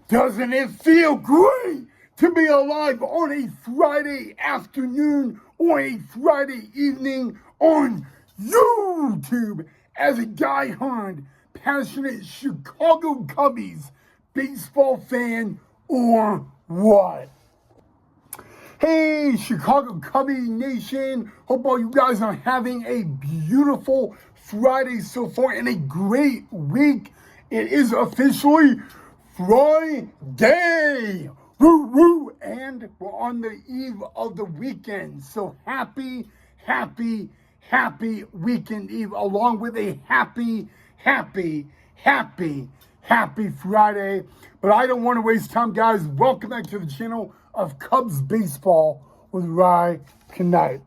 Doesn't it feel great to be alive on a Friday afternoon or a Friday evening on YouTube as a diehard, passionate Chicago Cubbies baseball fan or what? Hey, Chicago Cubby Nation. Hope all you guys are having a beautiful Friday so far and a great week. It is officially Friday. Woo woo. And we're on the eve of the weekend. So happy weekend eve along with a happy Friday. But I don't want to waste time, guys. Welcome back to the channel of Cubs Baseball with Rye Knight.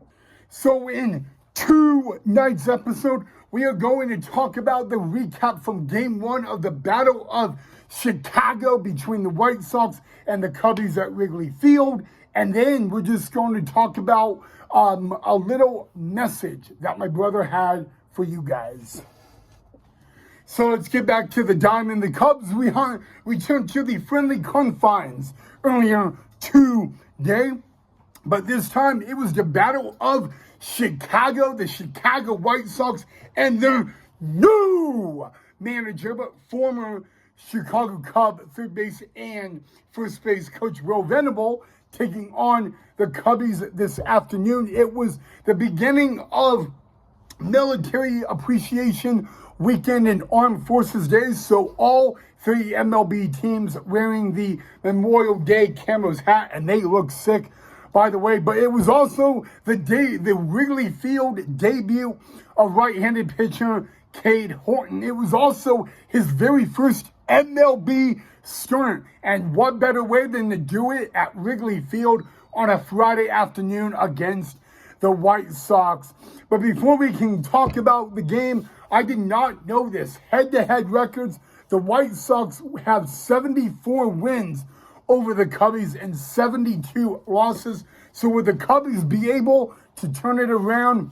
So in tonight's episode, we are going to talk about the recap from Game 1 of the Battle of Chicago between the White Sox and the Cubbies at Wrigley Field. And then we're just going to talk about a little message that my brother had for you guys. So let's get back to the diamond. The Cubs returned to the friendly confines earlier today, but this time it was the Battle of Chicago, the Chicago White Sox, and their new manager, but former Chicago Cub third base and first base coach Will Venable taking on the Cubbies this afternoon. It was the beginning of Military Appreciation Weekend and Armed Forces Day, so all three MLB teams wearing the Memorial Day Camels hat, and they look sick, by the way. But it was also the Wrigley Field debut of right-handed pitcher Cade Horton. It was also his very first MLB start, and what better way than to do it at Wrigley Field on a Friday afternoon against the White Sox. But before we can talk about the game, I did not know this. Head-to-head records, the White Sox have 74 wins over the Cubbies and 72 losses. So will the Cubbies be able to turn it around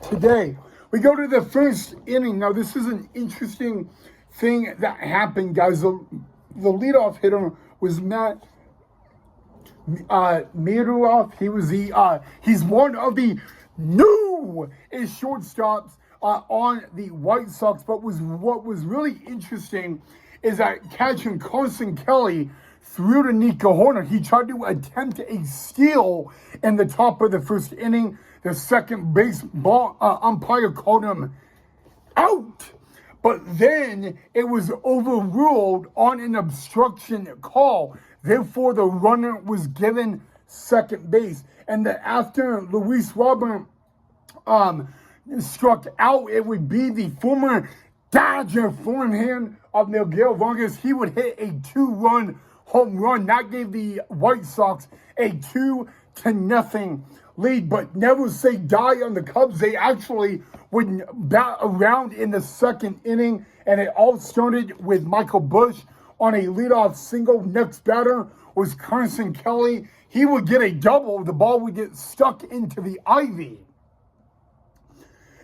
today? We go to the first inning. Now, this is an interesting thing that happened, guys. The leadoff hitter was Matt Miroff. He's one of the new shortstops on the White Sox. But what was really interesting is that catcher Carson Kelly threw to Nico Hoerner. He tried to attempt a steal in the top of the first inning. The second base umpire called him out. But then it was overruled on an obstruction call. Therefore, the runner was given second base. And after Luis Robert struck out, it would be the former Dodger forehand of Miguel Vargas. He would hit a 2-run home run. That gave the White Sox a 2-0 lead. But never say die on the Cubs. They actually would bat around in the second inning, and it all started with Michael Busch on a leadoff single. Next batter was Carson Kelly. He would get a double. The ball would get stuck into the ivy.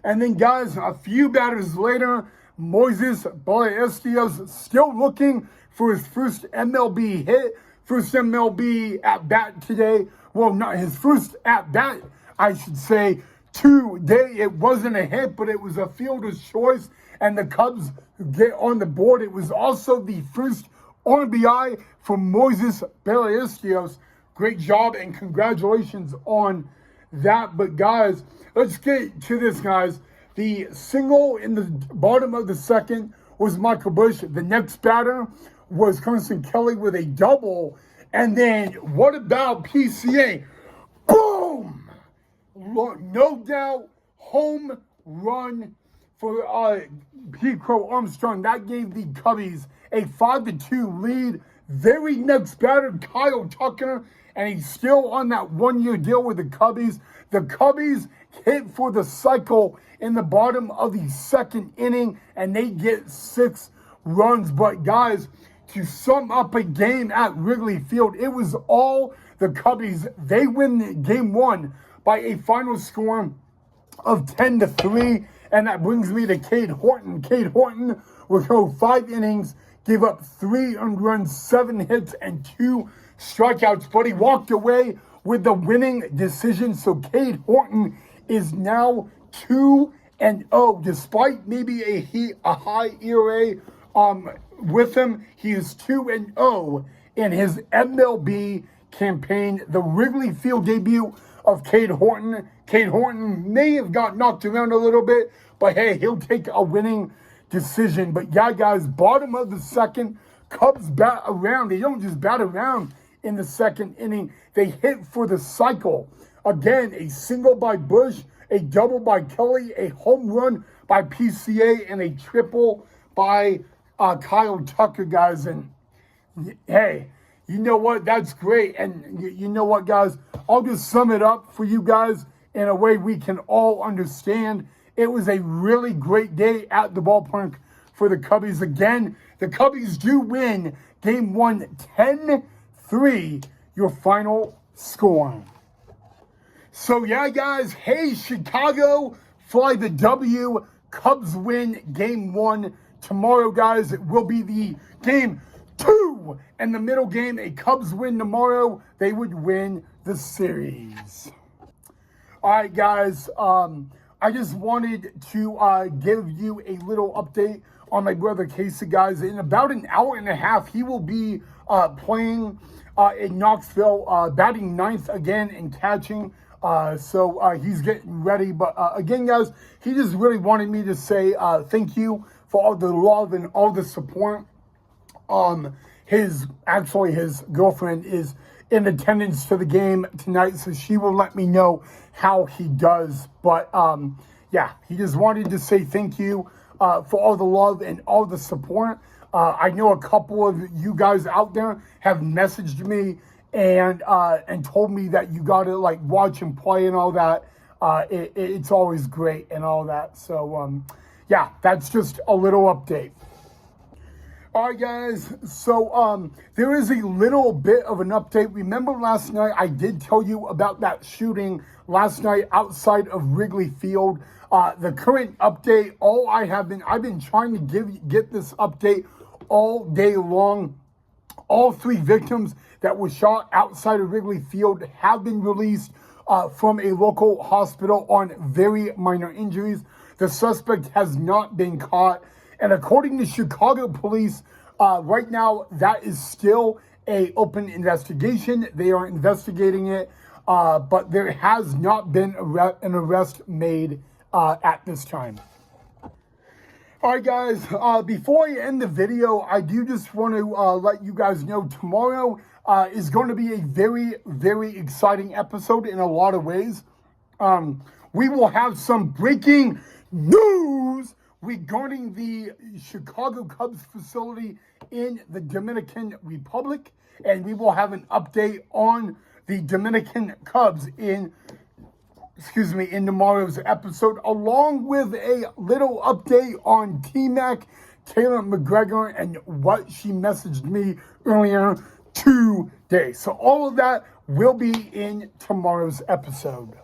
And then, guys, a few batters later, Moises Ballesteros still looking for his first MLB hit, first MLB at-bat today. Well, not his first at-bat, I should say, today. It wasn't a hit, but it was a fielder's choice, and the Cubs get on the board. It was also the first RBI for Moises Ballesteros. Great job, and congratulations on that. But, guys, let's get to this, guys. The single in the bottom of the second was Michael Busch. The next batter was Carson Kelly with a double. And then what about PCA? Boom! No doubt, home run for Pete Crow Armstrong. That gave the Cubbies a 5-2 lead. Very next batter, Kyle Tucker, and he's still on that one-year deal with the Cubbies. The Cubbies hit for the cycle in the bottom of the second inning, and they get 6 runs. But, guys, to sum up a game at Wrigley Field, it was all the Cubbies. They win Game 1 by a final score of 10-3, and that brings me to Cade Horton. Cade Horton will go 5 innings, gave up 3 earned runs, 7 hits, and 2 strikeouts, but he walked away with the winning decision. So Cade Horton is now 2-0, despite maybe a high ERA with him. He is 2-0 in his MLB campaign. The Wrigley Field debut of Cade Horton. Cade Horton may have got knocked around a little bit, but hey, he'll take a winning decision. But yeah, guys, bottom of the second, Cubs bat around. They don't just bat around in the second inning. They hit for the cycle. Again, a single by Bush, a double by Kelly, a home run by PCA, and a triple by Kyle Tucker, guys. And hey, you know what? That's great. And you know what, guys? I'll just sum it up for you guys in a way we can all understand. It was a really great day at the ballpark for the Cubbies. Again, the Cubbies do win Game 1 10-3, your final score. So yeah, guys, hey, Chicago, fly the W. Cubs win Game 1. Tomorrow, guys, it will be the Game 2. And the middle game, a Cubs win tomorrow, they would win the series. All right, guys, I just wanted to give you a little update on my brother Casey, guys. In about an hour and a half, he will be playing in Knoxville, batting ninth again and catching. So he's getting ready. But again, guys, he just really wanted me to say thank you for all the love and all the support. His girlfriend is in attendance to the game tonight, so she will let me know how he does. But yeah, he just wanted to say thank you for all the love and all the support. I know a couple of you guys out there have messaged me and told me that you gotta like watch him play and all that. It's always great and all that. So yeah, that's just a little update. All right, guys, so there is a little bit of an update. Remember last night I did tell you about that shooting last night outside of Wrigley Field. The current update, I've been trying to get this update all day long. All 3 victims that were shot outside of Wrigley Field have been released from a local hospital on very minor injuries. The suspect has not been caught. And according to Chicago police, right now, that is still an open investigation. They are investigating it, but there has not been an arrest made at this time. All right, guys, before I end the video, I do just want to let you guys know tomorrow is going to be a very, very exciting episode in a lot of ways. We will have some breaking news regarding the Chicago Cubs facility in the Dominican Republic, and we will have an update on the Dominican Cubs in tomorrow's episode, along with a little update on T-Mac, Taylor McGregor, and what she messaged me earlier today. So all of that will be in tomorrow's episode.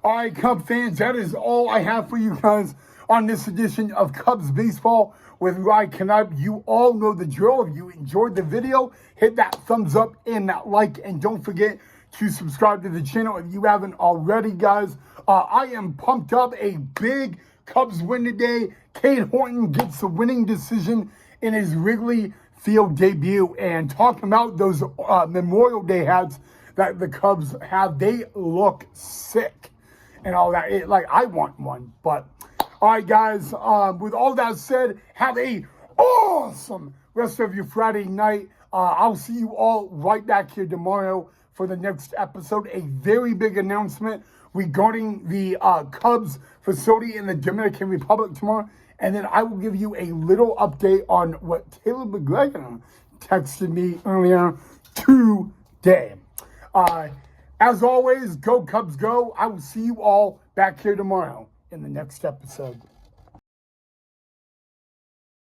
All right, Cub fans, that is all I have for you guys on this edition of Cubs Baseball with Ryan Knipe. You all know the drill. If you enjoyed the video, hit that thumbs up and that like, and don't forget to subscribe to the channel if you haven't already, guys. I am pumped up. A big Cubs win today. Cade Horton gets the winning decision in his Wrigley Field debut. And talking about those Memorial Day hats that the Cubs have, they look sick and all that. I want one. But all right, guys, with all that said, have a awesome rest of your Friday night. I'll see you all right back here tomorrow for the next episode. A very big announcement regarding the Cubs facility in the Dominican Republic tomorrow. And then I will give you a little update on what Taylor McGregor texted me earlier today. As always, go Cubs go. I will see you all back here tomorrow in the next episode.